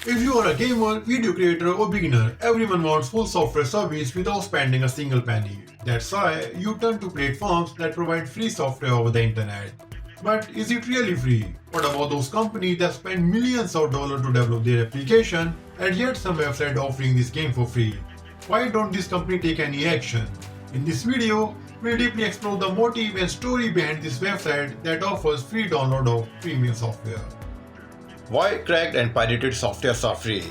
If you are a gamer, video creator or beginner, everyone wants full software service without spending a single penny. That's why you turn to platforms that provide free software over the internet. But is it really free? What about those companies that spend millions of dollars to develop their application and yet some website offering this game for free? Why don't this company take any action? In this video, we'll deeply explore the motive and story behind this website that offers free download of premium software. Why cracked and pirated software are free?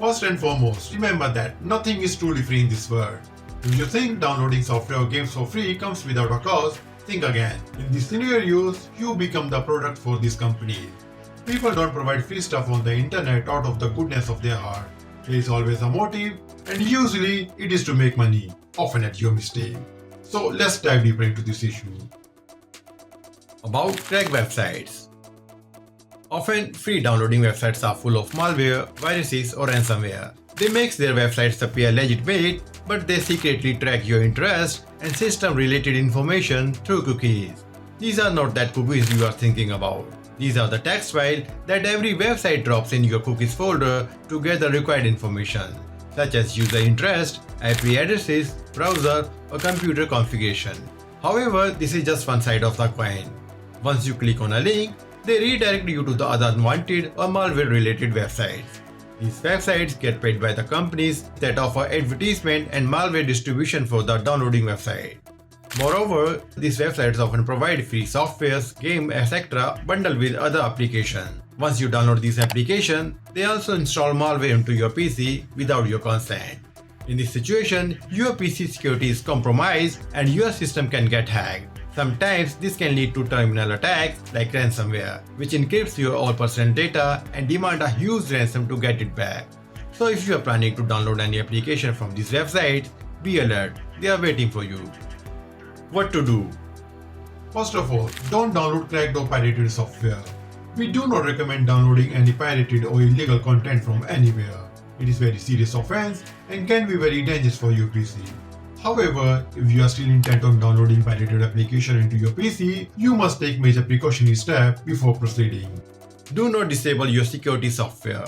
First and foremost, remember that nothing is truly free in this world. If you think downloading software or games for free comes without a cost, think again. In these scenarios, you become the product for this company. People don't provide free stuff on the internet out of the goodness of their heart. There is always a motive, and usually it is to make money, often at your mistake. So let's dive deeper into this issue. About cracked websites. Often, free downloading websites are full of malware, viruses or ransomware. They make their websites appear legitimate, but they secretly track your interest and system-related information through cookies. These are not that cookies you are thinking about. These are the text files that every website drops in your cookies folder to gather required information, such as user interest, IP addresses, browser, or computer configuration. However, this is just one side of the coin. Once you click on a link, they redirect you to the other unwanted or malware-related websites. These websites get paid by the companies that offer advertisement and malware distribution for the downloading website. Moreover, these websites often provide free softwares, games, etc. bundled with other applications. Once you download these applications, they also install malware into your PC without your consent. In this situation, your PC security is compromised and your system can get hacked. Sometimes this can lead to terminal attacks like ransomware, which encrypts your all personal data and demand a huge ransom to get it back. So if you are planning to download any application from these websites, be alert, they are waiting for you. What to do? First of all, don't download cracked or pirated software. We do not recommend downloading any pirated or illegal content from anywhere. It is very serious offense and can be very dangerous for your PC. However, if you are still intent on downloading pirated application into your PC, you must take major precautionary steps before proceeding. Do not disable your security software.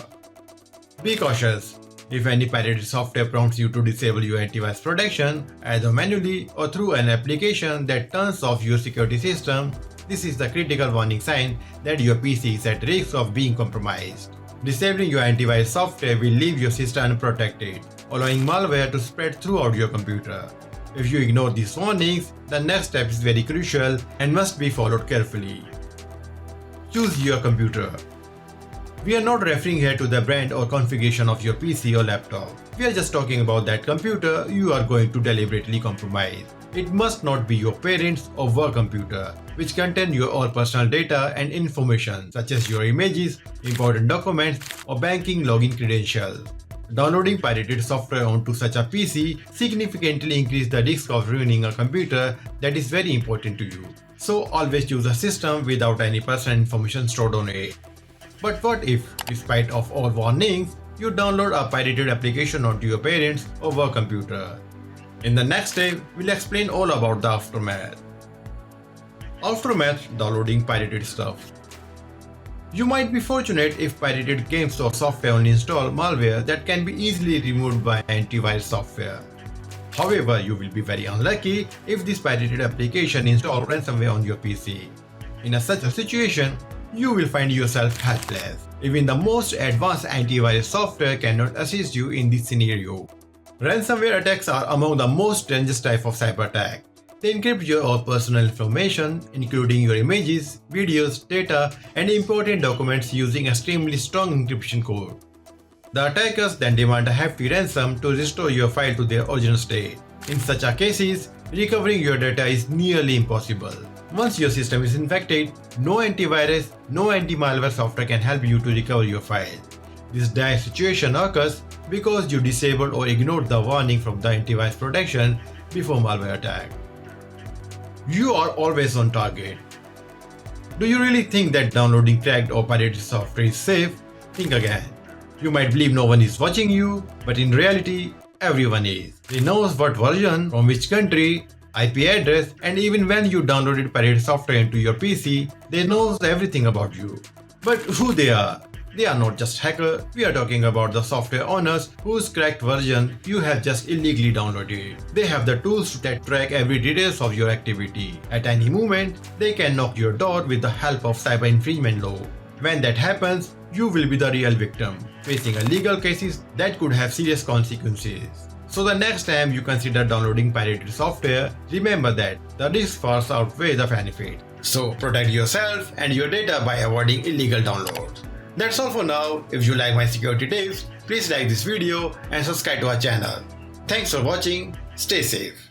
Be cautious. If any pirated software prompts you to disable your antivirus protection, either manually or through an application that turns off your security system, this is the critical warning sign that your PC is at risk of being compromised. Disabling your antivirus software will leave your system unprotected, allowing malware to spread throughout your computer. If you ignore these warnings, the next step is very crucial and must be followed carefully. Choose your computer. We are not referring here to the brand or configuration of your PC or laptop. We are just talking about that computer you are going to deliberately compromise. It must not be your parents' or work computer, which contain your all personal data and information such as your images, important documents, or banking login credentials. Downloading pirated software onto such a PC significantly increases the risk of ruining a computer that is very important to you. So always choose a system without any personal information stored on it. But what if, despite of all warnings, you download a pirated application onto your parents' or work computer? In the next step, we'll explain all about the aftermath. Aftermath downloading pirated stuff. You might be fortunate if pirated games or software only install malware that can be easily removed by antivirus software. However, you will be very unlucky if this pirated application installs ransomware on your PC. In such a situation, you will find yourself helpless. Even the most advanced antivirus software cannot assist you in this scenario. Ransomware attacks are among the most dangerous type of cyber attack. They encrypt your all personal information, including your images, videos, data, and important documents using extremely strong encryption code. The attackers then demand a hefty ransom to restore your file to their original state. In such cases, recovering your data is nearly impossible. Once your system is infected, no antivirus, no anti-malware software can help you to recover your file. This dire situation occurs because you disabled or ignored the warning from the antivirus protection before malware attack. You are always on target. Do you really think that downloading cracked or pirated software is safe? Think again. You might believe no one is watching you, but in reality, everyone is. They know what version, from which country, IP address, and even when you downloaded pirated software into your PC, they know everything about you. But who they are? They are not just hackers, we are talking about the software owners whose cracked version you have just illegally downloaded. They have the tools to track every details of your activity. At any moment, they can knock your door with the help of cyber infringement law. When that happens, you will be the real victim, facing a legal cases that could have serious consequences. So the next time you consider downloading pirated software, remember that the risks far outweigh the benefit. So protect yourself and your data by avoiding illegal downloads. That's all for now. If you like my security tips, please like this video and subscribe to our channel. Thanks for watching. Stay safe.